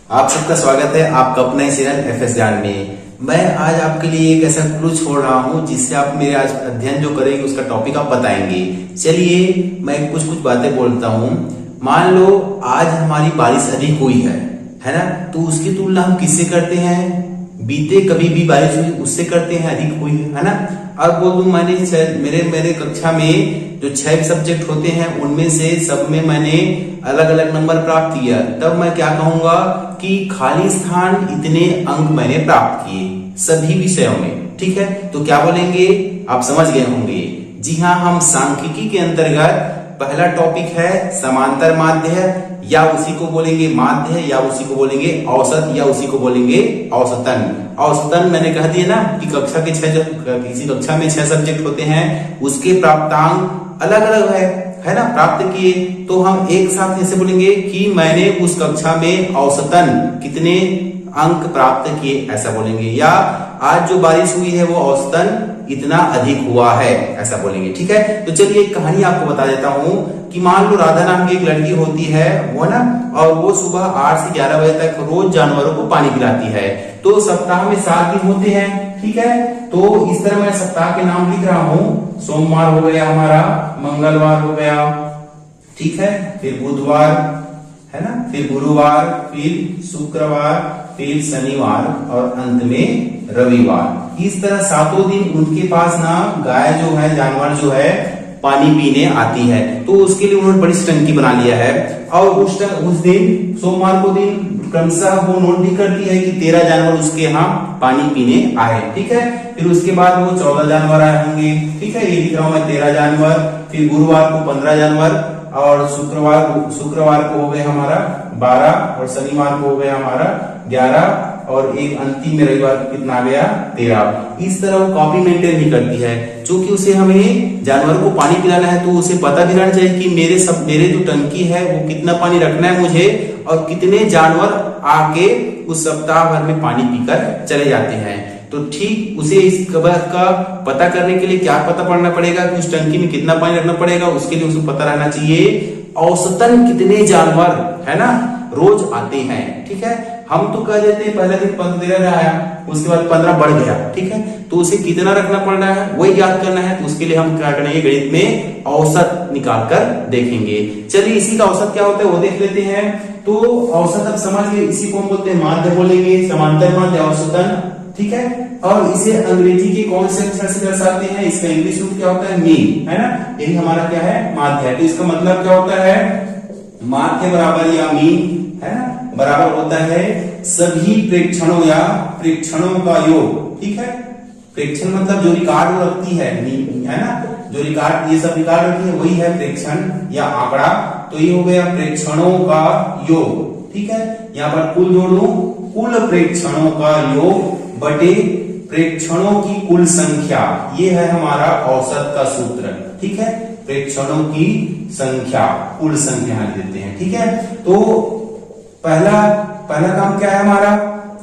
आप सबका स्वागत है आपका अपना ही चैनल एफएस ज्ञान में। मैं आज आपके लिए एक ऐसा क्लू छोड़ रहा हूं जिससे आप मेरे आज अध्ययन जो करेंगे उसका टॉपिक आप बताएंगे। चलिए मैं कुछ कुछ बातें बोलता हूं। मान लो आज हमारी बारिश अधिक हुई है ना, तो उसकी तुलना हम किससे करते हैं? बीते कभी भी बारिश हुई उससे करते हैं, अधिक हुई है ना। अब बोल दूं मैंने मेरे कक्षा में जो 6 सब्जेक्ट होते हैं उनमें से सब में मैंने अलग अलग नंबर प्राप्त किया, तब मैं क्या कहूंगा कि खाली स्थान इतने अंक मैंने प्राप्त किए सभी विषयों में। ठीक है, तो क्या बोलेंगे आप समझ गए होंगे। जी हाँ, हम सांख्यिकी के अंतर्गत पहला टॉपिक है समांतर माध्य, या उसी को बोलेंगे माध्य, या उसी को बोलेंगे औसत, या उसी को बोलेंगे औसतन। औसतन मैंने कह दिया ना कि कक्षा के किसी कक्षा में 6 सब्जेक्ट होते हैं, उसके प्राप्तांक अलग अलग है ना, प्राप्त किए। तो हम एक साथ ऐसे बोलेंगे कि मैंने उस कक्षा में औसतन कितने अंक प्राप्त किए, ऐसा बोलेंगे। या आज जो बारिश हुई है वो औसतन इतना अधिक हुआ है, ऐसा बोलेंगे। ठीक है, तो चलिए एक कहानी आपको बता देता हूं कि मान लो राधा नाम की एक लड़की होती है वो ना, और वो सुबह 8 से 11 बजे तक रोज जानवरों को पानी पिलाती है। तो सप्ताह में 7 दिन होते हैं। ठीक है, तो इस तरह मैं सप्ताह के नाम लिख रहा हूं। सोमवार हो गया हमारा, मंगलवार हो गया, ठीक है, फिर बुधवार है ना, फिर गुरुवार, फिर शुक्रवार, फिर शनिवार और अंत में रविवार। इस तरह 7 दिन उनके पास ना गाय जो है, जानवर जो है पानी पीने आती है। तो उसके लिए उन्होंने बड़ी टंकी बना लिया है, और उस दिन सोमवार को दिन क्रमशः वो नोट भी करती है कि 13 जानवर उसके यहाँ पानी पीने आए। ठीक है, फिर उसके बाद वो 14 जानवर आए होंगे। ठीक है, ये लिख रहा हूं मैं 13 जानवर, फिर गुरुवार को 15 जानवर, और शुक्रवार को हो गए हमारा 12, और शनिवार को हो गया हमारा 11, और एक अंतिम में रविवार को कितना आ गया 13। इस तरह वो कॉपी मेंटेन नहीं करती है, क्योंकि उसे हमें जानवरों को पानी पिलाना है, तो उसे पता भी रहना चाहिए कि मेरे जो टंकी है वो कितना पानी रखना है मुझे, और कितने जानवर आके उस सप्ताह भर में पानी पीकर चले जाते हैं। तो ठीक उसे इस खबर का पता करने के लिए क्या पता पड़ना पड़ेगा कि उस टंकी में कितना पानी रखना पड़ेगा, उसके लिए उसे पता रहना चाहिए औसतन कितने जानवर है ना रोज आते हैं। ठीक है, हम तो कह देते हैं पहले दिन 15 आया, उसके बाद 15 बढ़ गया। ठीक है, तो उसे कितना रखना पड़ना है वही याद करना है। तो उसके लिए हम क्या करेंगे, गणित में औसत निकाल कर देखेंगे। चलिए इसी का औसत क्या होता है वो देख लेते हैं। तो औसत अब समझ गए, इसी को हम बोलते हैं माध्य बोलेंगे, समांतर माध्य, औसतन। ठीक है, और इसे अंग्रेजी के कौन से अक्षर से दर्शाते हैं? इसका इंग्लिश रूप क्या होता है? मीन, है ना, यही हमारा क्या है माध्य। तो इसका मतलब क्या होता है? माध्य बराबर या मीन है ना बराबर होता है सभी प्रेक्षणों या प्रेक्षणों का योग। ठीक है, प्रेक्षण मतलब जो रिकॉर्ड रखती है ना, जो रिकॉर्ड ये सब रिकॉर्ड रखती है वही है प्रेक्षण या आंकड़ा। तो ये हो गया प्रेक्षणों का योग। ठीक है, यहाँ पर कुल जोड़ लूं, कुल प्रेक्षणों का योग बटे प्रेक्षणों की कुल संख्या, ये है हमारा औसत का सूत्र। ठीक है, प्रेक्षणों की संख्या, कुल संख्या देते हैं। ठीक है, तो पहला काम क्या है हमारा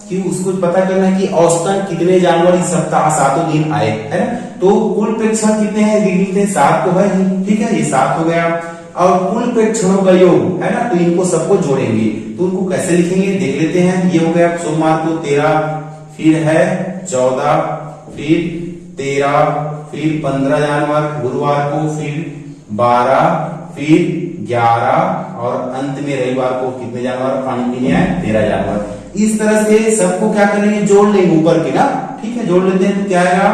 कि उसको पता करना है कि औसतन कितने जानवर इस सप्ताह 7 दिन आए, है ना। तो कुल प्रेक्षण कितने हैं देख लीजिए, 7 तो है ही। ठीक है, ये 7 हो गया, और कुल प्रेक्षणों का योग है ना, तो इनको सबको जोड़ेंगे। तो उनको कैसे लिखेंगे देख लेते हैं। ये हो गया सोमवार को 13, फिर है 14, फिर 13, फिर 15 जानवर, गुरुवार को फिर 12, फिर 11, और अंत में रविवार को कितने जानवर पानी पीने आए? 13 जानवर। इस तरह से सबको क्या करेंगे, जोड़ लेंगे ऊपर के ना। ठीक है, जोड़ लेते हैं तो क्या आएगा,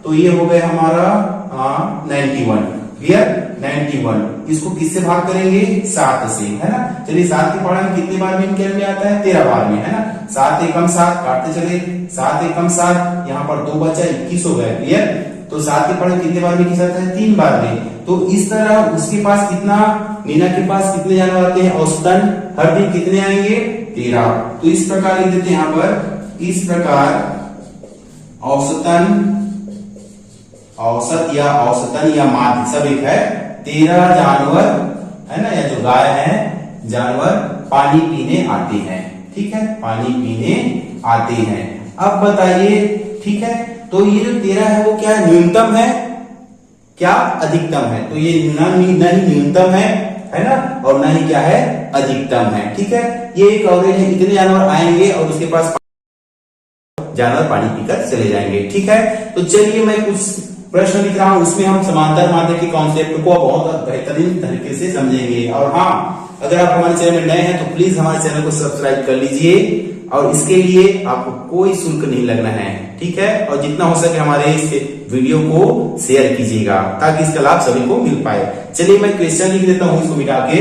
तो ये हो गया हमारा 91। क्लियर, 91। इसको किससे भाग करेंगे? 7 से, है ना। चलिए 7 के पढ़ा में कितने बार मीन में आता है? 13 बार में, है ना। 7 एकम 7 काटते चले, 7 एकम 7, यहाँ पर 2 बचा, 21 हो गया। क्लियर, तो 7 के पढ़े कितने बार में किया जाता है? 3 बार में। तो इस तरह उसके पास कितना, मीना के पास कितने जानवर आते हैं औसतन हर दिन कितने आएंगे? 13। तो इस प्रकार लिख देते हैं यहाँ पर, इस प्रकार औसतन, औसत या औसतन या माध्य सब एक है, 13 जानवर है ना, या जो गाय है जानवर पानी पीने आते हैं। ठीक है, पानी पीने आते हैं। अब बताइए, ठीक है, तो ये जो 13 है वो क्या न्यूनतम है क्या अधिकतम है? तो ये न ही न्यूनतम है ना, और न ही क्या है अधिकतम है। ठीक है, ये एक कवरेज है, इतने जानवर आएंगे और उसके पास जानवर पानी पीकर चले जाएंगे। ठीक है, तो चलिए मैं कुछ प्रश्न लिख रहा हूं, उसमें हम समांतर माध्य के कॉन्सेप्ट को बहुत बेहतरीन तरीके से समझेंगे। और हाँ, अगर आप हमारे चैनल में नए हैं तो प्लीज हमारे चैनल को सब्सक्राइब कर लीजिए, और इसके लिए आपको कोई शुल्क नहीं लगना है। ठीक है, और जितना हो सके हमारे इस वीडियो को शेयर कीजिएगा ताकि इसका लाभ सभी को मिल पाए। चलिए मैं क्वेश्चन लिख देता हूं इसको मिटा के।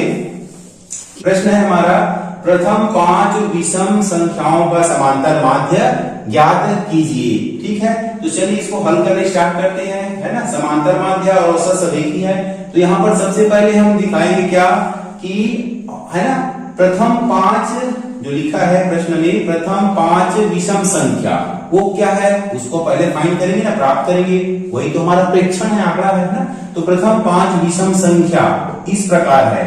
प्रश्न है हमारा, प्रथम 5 विषम संख्याओं का समांतर माध्य ज्ञात कीजिए। ठीक है, तो चलिए इसको हल करने स्टार्ट करते हैं, है ना। समांतर माध्य और औसत सब एक ही है। तो यहाँ पर सबसे पहले हम दिखाएंगे क्या कि, है ना, प्रथम 5 जो लिखा है प्रश्न में, प्रथम 5 विषम संख्या वो क्या है उसको पहले फाइंड करेंगे ना, प्राप्त करेंगे। वही तो हमारा प्रेक्षण है, आंकड़ा है ना। तो प्रथम 5 विषम संख्या इस प्रकार है।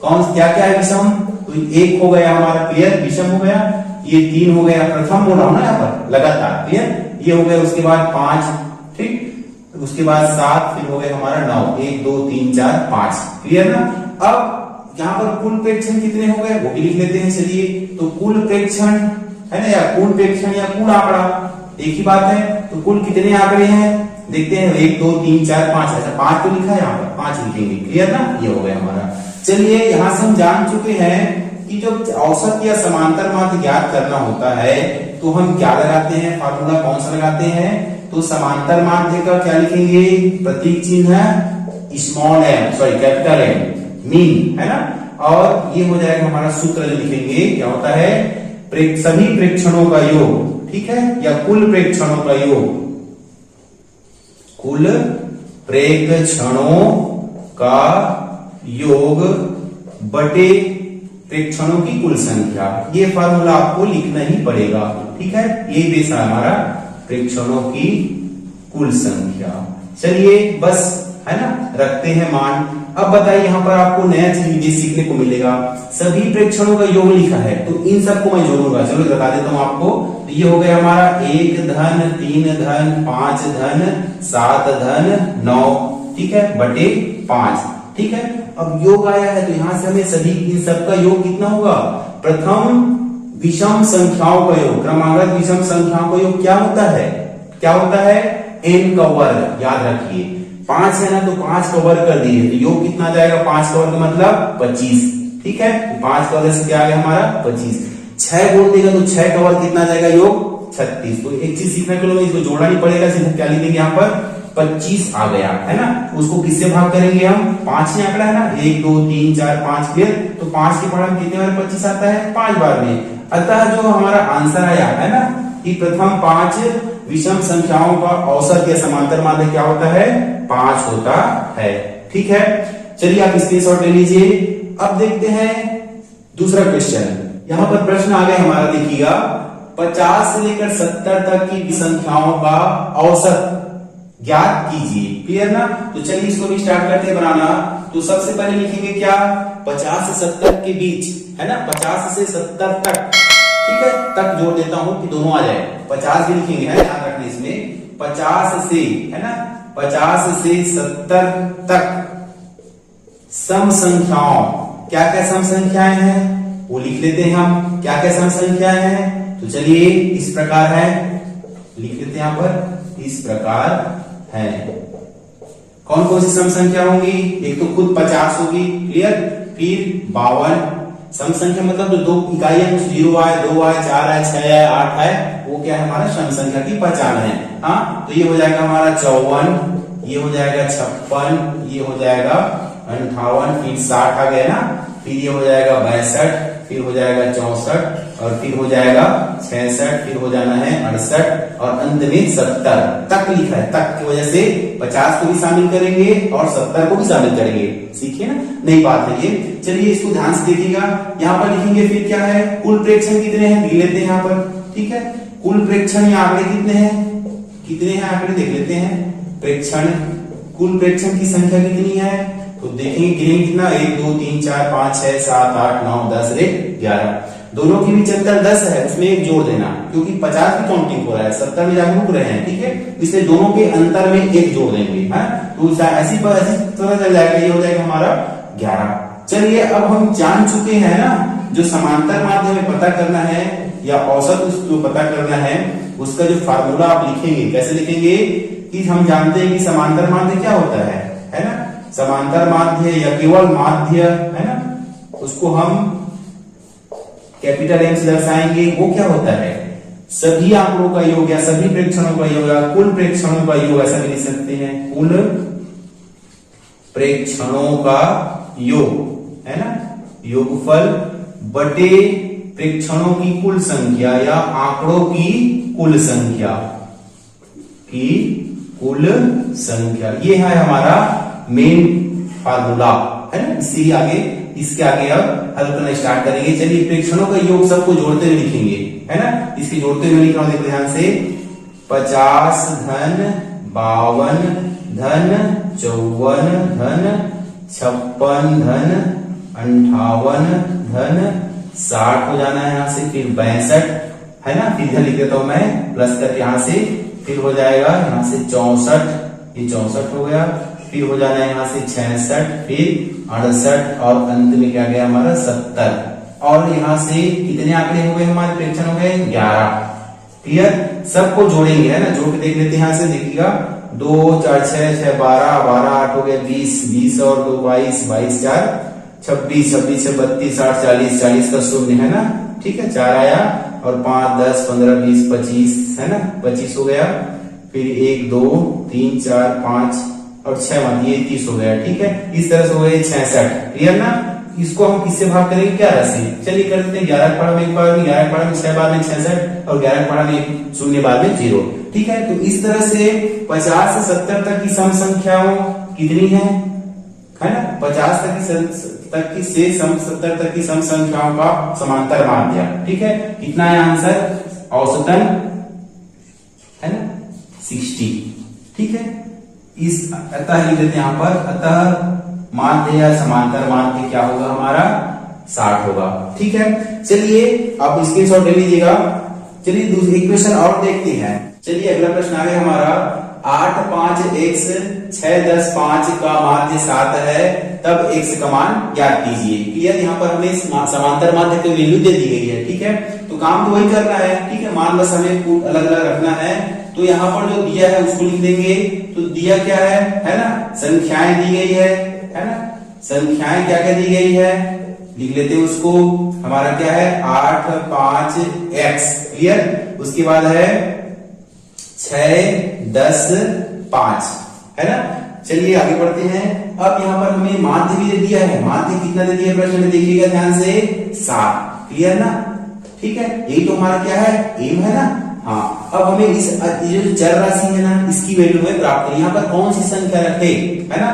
कौन क्या क्या है विषम? तो एक हो गया हमारा, क्लियर, विषम हो गया। ये 3 हो गया, प्रथम बोल रहा हूं ना यहाँ पर लगातार, क्लियर। ये हो गया, उसके बाद 5, ठीक, उसके बाद 7, फिर हो गया हमारा 9, 1 2 3 4 5, क्लियर ना। अब यहाँ पर कुल प्रेक्षण कितने हो गए वो भी लिख लेते हैं। चलिए, तो कुल प्रेक्षण है ना, या कुल प्रेक्षण या कुल आंकड़ा एक ही बात है। तो कुल कितने आंकड़े हैं देखते हैं, 1 2 3 4 5, ऐसा 5 तो लिखा है यहाँ पर, 5 लिखेंगे, क्लियर ना। ये हो गया हमारा। चलिए, यहां से हम जान चुके हैं कि जब औसत या समांतर माध्य ज्ञात करना होता है तो हम क्या लगाते हैं, फार्मूला कौन सा लगाते हैं? तो समांतर माध्य का क्या लिखेंगे, प्रतीक चिन्ह है small m, sorry capital M, mean, है ना। और ये हो जाएगा हमारा सूत्र जो लिखेंगे, क्या होता है, सभी प्रेक्षणों का योग, ठीक है, या कुल प्रेक्षणों का योग, कुल प्रेक्षणों का योग बटे प्रेक्षणों की कुल संख्या। ये फार्मूला आपको लिखना ही पड़ेगा। ठीक है, ये बेस है हमारा, प्रेक्षणों की कुल संख्या। चलिए बस, है ना, रखते हैं मान। अब बताइए, यहाँ पर आपको नया चीज सीखने को मिलेगा। सभी प्रेक्षणों का योग लिखा है, तो इन सबको मैं जोड़ूंगा। चलो बता देता हूं आपको। तो ये हो गया हमारा 1 धन 3 धन 5 धन 7 धन 9, ठीक है, बटे 5। ठीक है, अब योग आया है तो यहां से हमें सभी इन सबका योग कितना होगा, प्रथम विषम संख्याओं का योग, क्रमागत विषम संख्याओं का योग क्या होता है, क्या होता है, n का वर्ग। याद रखिए 5 है ना, तो 5 का वर्ग कर दिए तो योग कितना आ जाएगा, 5 का वर्ग मतलब 25। ठीक है, 5 का वर्ग से क्या आ गया हमारा 25। 6 बोल देगा तो 6 का वर्ग कितना आ जाएगा, योग 36। तो एक चीज सीखने के लिए इसको जोड़ना नहीं पड़ेगा, सिर्फ क्या लिखेंगे यहाँ पर 25 आ गया, है ना। उसको किससे भाग करेंगे हम, 5 ही आंकड़ा है ना, 1 2 3 4 5 क्लियर। तो 5 के पढ़ा कितने बार 25 आता है, 5 बार में। अतः जो हमारा आंसर आया है ना कि प्रथम 5 विषम संख्याओं का औसत या समांतर माध्य क्या होता है, 5 होता है। ठीक है, चलिए आप स्क्रीनशॉट ले लीजिए। अब देखते हैं दूसरा क्वेश्चन। यहां पर प्रश्न आ गया हमारा, देखिएगा 50 से लेकर 70 तक की संख्याओं का औसत ज्ञात कीजिए। क्लियर ना। तो चलिए इसको भी स्टार्ट करते हैं बनाना। तो सबसे पहले लिखेंगे क्या, 50 से 70 के बीच, है ना, 50 से 70 तक, ठीक है, तक जोड़ देता हूं कि दोनों आ जाए। 50 भी लिखेंगे, है, ध्यान रखना इसमें, 50 से, है ना, 50 से 70 तक सम संख्याओं, क्या क्या सम संख्याएं हैं वो लिख लेते हैं हम। क्या क्या सम संख्याएं हैं, तो चलिए इस प्रकार है, लिख लेते हैं यहां पर, इस प्रकार है। कौन कौन सी सम संख्या होंगी, एक तो खुद 50 होगी, क्लियर, फिर 52 सम संख्या मतलब जो दो इकाइयां, कुछ 0 आए, 2 आए, 4 आए, 6 आए, 8 आए, वो क्या है हमारा सम संख्या की पहचान है। हाँ, तो ये हो जाएगा हमारा 54, ये हो जाएगा 56, ये हो जाएगा 58, फिर 60 आ गया ना, फिर ये हो जाएगा 62, फिर हो जाएगा 64, और फिर हो जाएगा 66, फिर हो जाना है 68, और अंत में 70 तक लिखा है। तक की वजह से 50 को भी शामिल करेंगे और 70 को भी शामिल करेंगे। सीखिए ना, नई बात है ये। चलिए इसको ध्यान से देखिएगा। यहाँ पर लिखेंगे फिर क्या है, कुल प्रेक्षण कितने हैं देख लेते हैं यहाँ पर। ठीक है, कुल प्रेक्षण या आंकड़े कितने हैं, कितने हैं आंकड़े देख लेते हैं। प्रेक्षण, कुल प्रेक्षण की संख्या कितनी है, तो देखेंगे गिनेंगे कितना, 1 2 3 4 5 6 7 8 9 10 11। दोनों की भी चक्कर 10 है, उसमें एक जोड़ देना, क्योंकि 50 की काउंटिंग हो रहा है, 70 में जाकर रुक रहे हैं। ठीक है, इसलिए दोनों के अंतर में एक जोड़ देंगे, है, तो ऐसी पता चल जाएगा, ये हो जाएगा हमारा 11। चलिए अब हम जान चुके हैं ना जो समांतर माध्य हमें पता करना है या औसत जो पता करना है उसका जो फार्मूला आप लिखेंगे, कैसे लिखेंगे कि हम जानते हैं कि समांतर माध्य क्या होता है ना। समांतर माध्य या केवल माध्य है ना, उसको हम कैपिटल एम से दर्शाएंगे। वो क्या होता है, सभी आंकड़ों का योग या सभी प्रेक्षणों का योग या कुल प्रेक्षणों का योग, ऐसा भी लिख सकते हैं, कुल प्रेक्षणों का योग है ना, योगफल बटे प्रेक्षणों की कुल संख्या या आंकड़ों की कुल संख्या ये है हमारा मेन फार्मूला है ना। इसके आगे अब हल करना स्टार्ट करेंगे। चलिए प्रेक्षणों का योग सबको जोड़ते हुए लिखेंगे है ना। इसके जोड़ते हुए लिख रहा हूं, देखो ध्यान से, 50 धन 52 धन 54 धन 56 धन 58 धन 60 हो जाना है यहाँ से, फिर 62 है ना, फिर इधर लिख देता हूं मैं प्लस करके यहाँ से, फिर हो जाएगा यहाँ से 64, ये 64 हो गया, फिर हो जाना है यहाँ से 66, फिर 68 और अंत में क्या गया हमारा 70। और यहाँ से कितने आंकड़े हो गए हमारे, प्रेक्षण हो गए 11। क्लियर, सबको जोड़ेंगे है ना, जोड़ के देख लेते हैं। यहाँ से देखिएगा 2 4 6 6 12 12 8 हो गया 20 20 और 2 22 22 4 26 26 से 32 60 40 40 का शून्य है ना, ठीक है, 4 आया और 5 10 15 20 25 है ना, 25 हो गया, फिर 1 2 3 4 5 और 6 मान, ये 30 हो गया। ठीक है, इस तरह से हो गए 66। क्लियर ना। इसको हम किससे भाग करेंगे, 11 से। चलिए कर देते हैं, 11 के पढ़ा में 1 बार में, 11 के पढ़ा में 6 बार में 66 और 11 के पढ़ा में 0 बार में 0। ठीक है, तो इस तरह से 50 से 70 तक की सम संख्याओं कितनी है ना, 50 तक की से 70 तक की सम संख्याओं का समांतर माध्य। ठीक है, कितना है आंसर, औसतन है ना 60। ठीक है, इस अतः लिख देते हैं यहाँ पर, अतः माध्य या समांतर माध्य क्या होगा हमारा, 60 होगा। ठीक है, चलिए आप स्क्रीनशॉट ले लीजिएगा। चलिए दूसरी इक्वेशन और देखते हैं। चलिए अगला प्रश्न आ गया हमारा, 8 5 x 6 10 5 का माध्य 7 है, तब x का मान ज्ञात कीजिए। क्लियर, यहाँ पर हमें समांतर माध्य की वैल्यू दे दी गई है। ठीक है, तो काम तो वही करना है। ठीक है, मान बस हमें अलग अलग रखना है। तो यहाँ पर जो दिया है उसको लिख देंगे। तो दिया क्या है ना, संख्याएं दी गई है ना, संख्याएं क्या क्या दी गई है, लिख लेते हैं उसको। हमारा क्या है 8 5 x। क्लियर, उसके बाद है 6 10 5 है ना। चलिए आगे बढ़ते हैं। अब यहाँ पर हमें माध्य भी दे दिया है। माध्य कितना दे दिया है प्रश्न में, देखिएगा ध्यान से, 7। क्लियर ना। ठीक है, यही तो हमारा क्या है, एम है ना। हाँ, अब हमें इस जो चर राशि है ना, इसकी वैल्यू हमें प्राप्त करनी है। यहाँ पर कौन सी संख्या रखे है ना,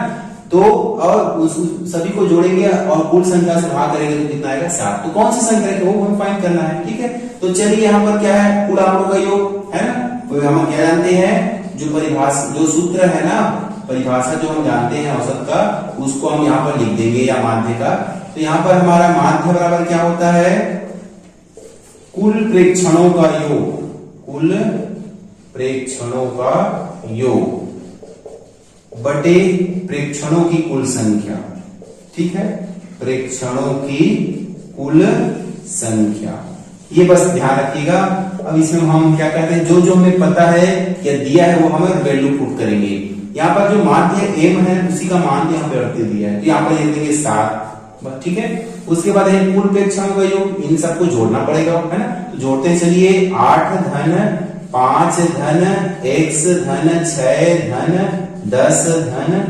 तो और उस सभी को जोड़ेंगे और कुल संख्या से भाग करेंगे तो कितना आएगा, 7। तो कौन सी संख्या रखे वो हमें फाइंड करना है। ठीक है, तो चलिए यहाँ पर क्या है, कुल आंकड़ों का योग है ना, वो हम क्या जानते हैं, जो परिभाषा जो सूत्र है ना, परिभाषा जो हम जानते हैं औसत का, उसको हम यहाँ पर लिख देंगे या माध्य का। तो यहाँ पर हमारा माध्य बराबर क्या होता है, कुल प्रेक्षणों का योग, कुल प्रेक्षणों का योग बटे प्रेक्षणों की कुल संख्या। ठीक है, प्रेक्षणों की कुल संख्या, ये बस ध्यान रखिएगा। अब इसमें हम क्या कहते हैं, जो जो हमें पता है या दिया है वो हमें वैल्यू पुट करेंगे। यहाँ पर जो माध्य एम है उसी का मान यहाँ पे रख दिया है, तो यहाँ पर लिख देंगे 7। ठीक है, उसके बाद है कुल प्रेक्षणों का योग, इन सबको जोड़ना पड़ेगा है ना। तो जोड़ते चलिए, 8 धन 5 धन x धन 6 धन 10 धन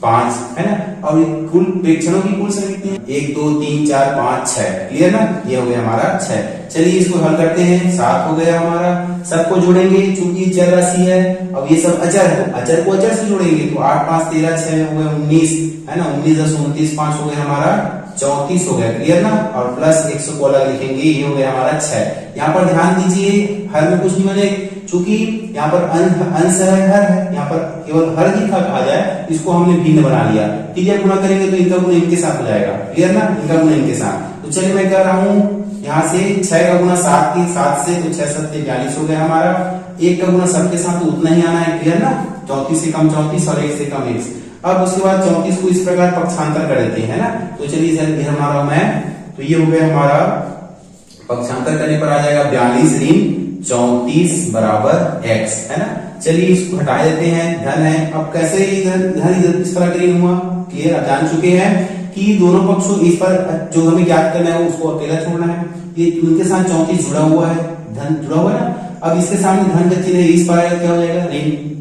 5 है ना। और कुल प्रेक्षणों की कुल संख्या कितनी है, 1 2 3 4 5 6। क्लियर ना, ये हो गया हमारा 6। चलिए इसको हल करते हैं, 7 हो गया हमारा। सबको जोड़ेंगे चूंकि चर राशि है, अब ये सब अचर है, अचर को अचर से जोड़ेंगे तो 8 5 13 6 हो गए 19 है ना, 19 10 29 5 हो गया हमारा 34 हो गया। क्लियर ना, और प्लस 100 को अलग लिखेंगे, ये हो गया हमारा 6। यहाँ पर ध्यान दीजिए, हर में कुछ नहीं बने, चूंकि यहाँ पर अंश है, हर है, यहाँ पर केवल हर ही कहा जाए, इसको हमने भिन्न बना लिया। ठीक है, गुणा करेंगे तो इनका गुण इनके साथ हो जाएगा। क्लियर ना, इनका गुण इनके साथ। तो चलिए मैं कर रहा हूँ यहाँ से 6 का गुना 7 से, तो 6 7 42 हो गया हमारा। 1 का गुना सबके साथ तो उतना ही आना है। क्लियर ना, 34 से कम 34 और 1 से कम 1। अब उसके बाद 34 को इस प्रकार पक्षांतर कर देते हैं ना। तो चलिए इधर हमारा मैं तो ये हो गया हमारा, पक्षांतर करने पर आ जाएगा 42 ऋण 34 बराबर x, है ना। चलिए इसको हटा देते हैं, धन है। अब कैसे इधर इस तरह का ऋण हुआ, क्लियर, आप जान चुके हैं कि दोनों पक्षों, इस पर जो हमें ज्ञात करना है उसको अकेला छोड़ना है। ये उनके साथ 34 जुड़ा हुआ है, धन जुड़ा हुआ है ना। अब इसके सामने धन का चिन्ह इस पर आएगा, क्या हो जाएगा, ऋण।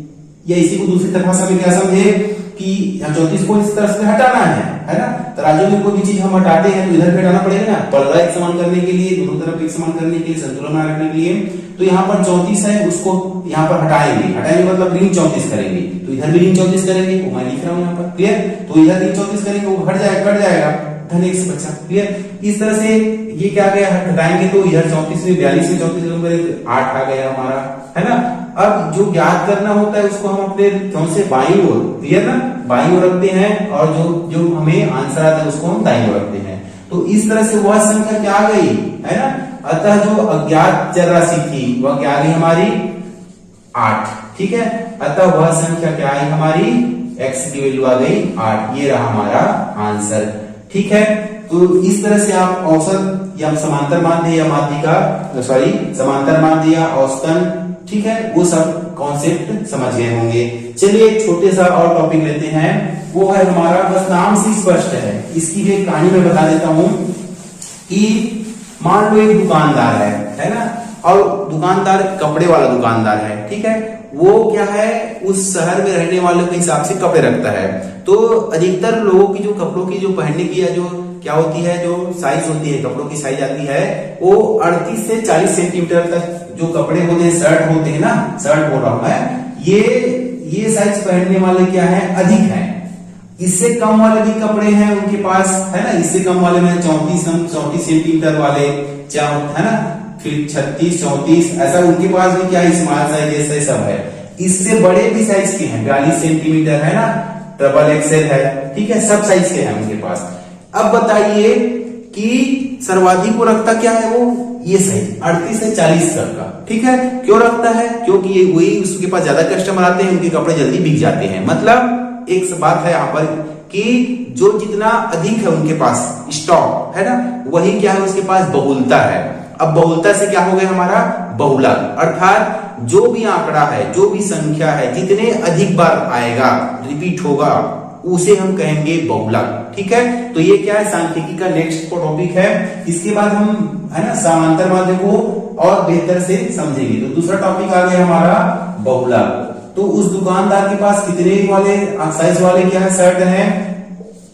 या इसी को दूसरी तरह से क्या समझे कि 34 को इस तरह से हटाना है ना। तराजू में कोई भी चीज हम हटाते हैं तो इधर भी हटाना पड़ेगा ना, पलड़ा एक समान करने के लिए, दोनों तरफ एक समान करने के लिए, संतुलन बनाए रखने के लिए। तो यहाँ पर 34 है, उसको यहाँ पर हटाएंगे मतलब ऋण 34 करेंगे, तो इधर भी ऋण 34 करेंगे, वो मैं लिख रहा हूँ यहाँ पर, क्लियर। तो इधर ऋण 34 करेंगे, वो हट जाएगा, कट जाएगा, धन x बचा, क्लियर। इस तरह से ये क्या गया, हटाएंगे तो इधर 34 में 42 में 34 8 आ गया हमारा, है ना। अब जो ज्ञात करना होता है उसको हम अपने कौन से बाईं ओर, क्लियर ना, बाईं ओर रखते हैं, और जो हमें आंसर आता है उसको हम दाईं ओर रखते हैं। तो इस तरह से वह संख्या क्या आ गई, है ना। अतः जो अज्ञात चर राशि थी वह क्या आ गई हमारी 8, ठीक है। अतः वह संख्या क्या आई हमारी, x की वैल्यू आ गई 8, ये रहा हमारा आंसर, ठीक है। तो इस तरह से आप औसत या समांतर माध्य या माध्यिका, सॉरी समांतर माध्य या औसतन, ठीक है, वो सब कॉन्सेप्ट समझ गए होंगे। चलिए एक छोटे सा और टॉपिक लेते हैं, वो है हमारा, बस नाम से स्पष्ट है, इसकी भी एक कहानी मैं बता देता हूं कि मान लो एक दुकानदार है ना, और दुकानदार कपड़े वाला दुकानदार है, ठीक है। वो क्या है, उस शहर में रहने वालों के हिसाब से कपड़े रखता है। तो अधिकतर लोगों की जो कपड़ों की जो पहनने की जो क्या होती है, जो साइज होती है, कपड़ों की साइज आती है, वो 38 से 40 सेंटीमीटर तक जो कपड़े होते हैं, शर्ट होते हैं ना, शर्ट बोल रहा हूं मैं, ये साइज पहनने वाले क्या है, अधिक है। इससे कम वाले भी कपड़े हैं उनके पास, है ना। इससे कम वाले में 34 सेंटीमीटर वाले, है ना, फिर 36 34, ऐसा उनके पास भी क्या स्मॉल साइज जैसे सब है। इससे बड़े भी साइज के हैं, 42 सेंटीमीटर, है ना, डबल एक्सेल है, ठीक है, सब साइज के हैं उनके पास। अब बताइए कि सर्वाधिक को रखता क्या है, वो ये सही 38 से 40 तक का, ठीक है। क्यों रखता है, क्योंकि वही उसके पास ज्यादा कस्टमर आते हैं, उनके कपड़े जल्दी बिक जाते हैं। मतलब एक बात है यहाँ पर कि जो जितना अधिक है उनके पास स्टॉक, है ना, वही क्या है, उसके पास बहुलता है। अब बहुलता से क्या हो गया हमारा, बहुलक, अर्थात जो भी आंकड़ा है, जो भी संख्या है, जितने अधिक बार आएगा, रिपीट होगा, उसे हम कहेंगे बहुलक, ठीक है। तो ये क्या है, सांख्यिकी का नेक्स्ट टॉपिक है। इसके बाद हम, है ना, समांतर माध्य को और बेहतर से समझेंगे। तो दूसरा टॉपिक आ गया हमारा बहुलक। तो उस दुकानदार के पास कितने वाले साइज वाले क्या है, शर्ट है,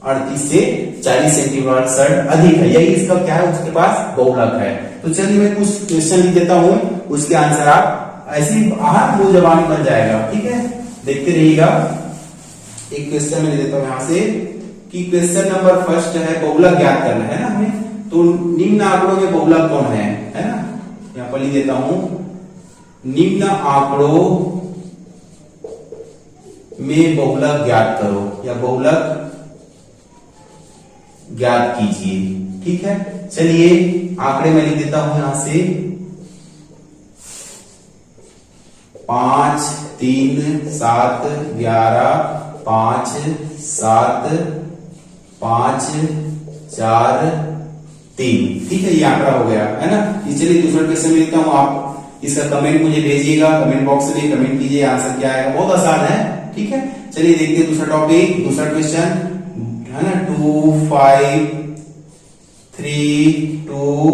38 से 40 सेंटीमीटर शर्ट अधिक है, यही इसका क्या है, उसके पास बहुलक है। तो चलिए मैं कुछ क्वेश्चन लिख देता हूं, उसके आंसर आप ऐसी मुंह जबानी बन जाएगा, ठीक है, देखते रहिएगा। एक क्वेश्चन मैं देता हूं यहां से कि क्वेश्चन नंबर फर्स्ट है, बहुलक ज्ञात करना है ना हमें। तो निम्न आंकड़ों में बहुलक कौन है ना, यहां पर लिख देता हूं, निम्न आंकड़ों में बहुलक ज्ञात करो या बहुलक ज्ञात कीजिए, ठीक है। चलिए आंकड़े मैं लिख देता हूं यहां से 5 3 7 11 5 7 5 4 3, ठीक है, ये आंकड़ा हो गया, है ना। चलिए दूसरा क्वेश्चन लिखता हूं, आप इसका कमेंट मुझे भेजिएगा, कमेंट बॉक्स में कमेंट कीजिए, आंसर क्या आएगा, बहुत आसान है, ठीक है। चलिए देखते हैं दूसरा टॉपिक, दूसरा क्वेश्चन, है ना, 2 5 3 2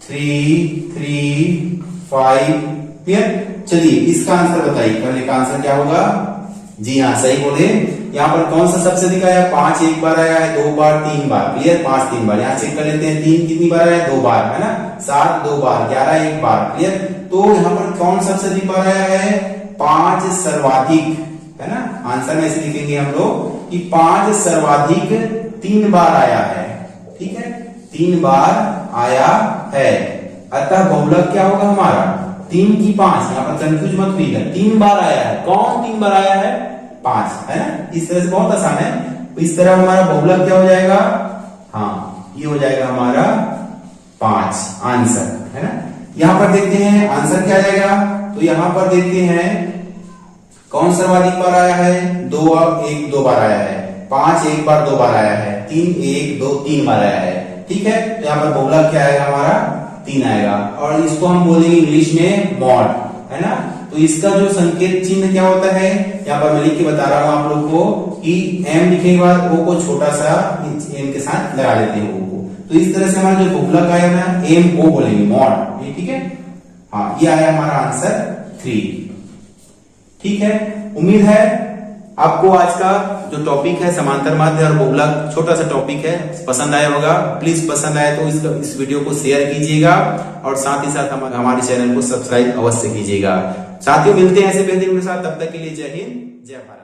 3 3 5, क्लियर। चलिए इसका आंसर बताइए, पहले का आंसर क्या होगा, जी हाँ सही बोले। यहाँ पर कौन सा सबसे अधिक आया, 5 एक बार आया है, 2 बार 3 बार, क्लियर, 5 3 बार। यहाँ चेक कर लेते हैं, 3 कितनी बार आया, 2 बार, है ना, 7 2 बार, 11 एक बार, क्लियर। तो यहाँ पर कौन सबसे अधिक बार आया है, 5 सर्वाधिक, है ना। आंसर में ऐसे लिखेंगे हम लोग कि 5 सर्वाधिक 3 बार आया है, ठीक है, 3 बार आया है। अतः बहुलक क्या होगा हमारा, 3 की 5, यहाँ पर कंफ्यूज मत होइएगा, 3 बार आया है, कौन 3 बार आया है, 5, है ना। इस तरह से बहुत आसान है। तो इस तरह हमारा बहुलक क्या हो जाएगा, हाँ ये हो जाएगा हमारा 5 आंसर, है ना। यहां पर देखते हैं आंसर क्या आ जाएगा, तो यहां पर देखते हैं कौन सर्वाधिक बार आया है, 2 1 2 बार आया है, 5 एक बार 2 बार आया है, 3 1 2 3 बार आया है, ठीक है। तो यहाँ पर बहुलक क्या आएगा हमारा 3 आएगा, और इसको हम बोलेंगे इंग्लिश में मॉड, है ना। तो इसका जो संकेत चिन्ह क्या होता है, यहाँ पर मैं लिख के बता रहा हूं आप लोग को कि m लिखने के बाद o को छोटा सा m के साथ लगा देते हैं o को। तो इस तरह से हमारा जो बहुलक आया ना m o बोलेंगे मॉड, ये ठीक है। हाँ, ये आया हमारा आंसर 3, ठीक है। उम्मीद है आपको आज का जो टॉपिक है समांतर माध्य और बहुलक, छोटा सा टॉपिक है, पसंद आया होगा। प्लीज पसंद आए तो इस वीडियो को शेयर कीजिएगा, और साथ ही साथ हमारे चैनल को सब्सक्राइब अवश्य कीजिएगा। साथियों, मिलते हैं ऐसे बेहतरीन के साथ, तब तक के लिए जय हिंद, जय भारत।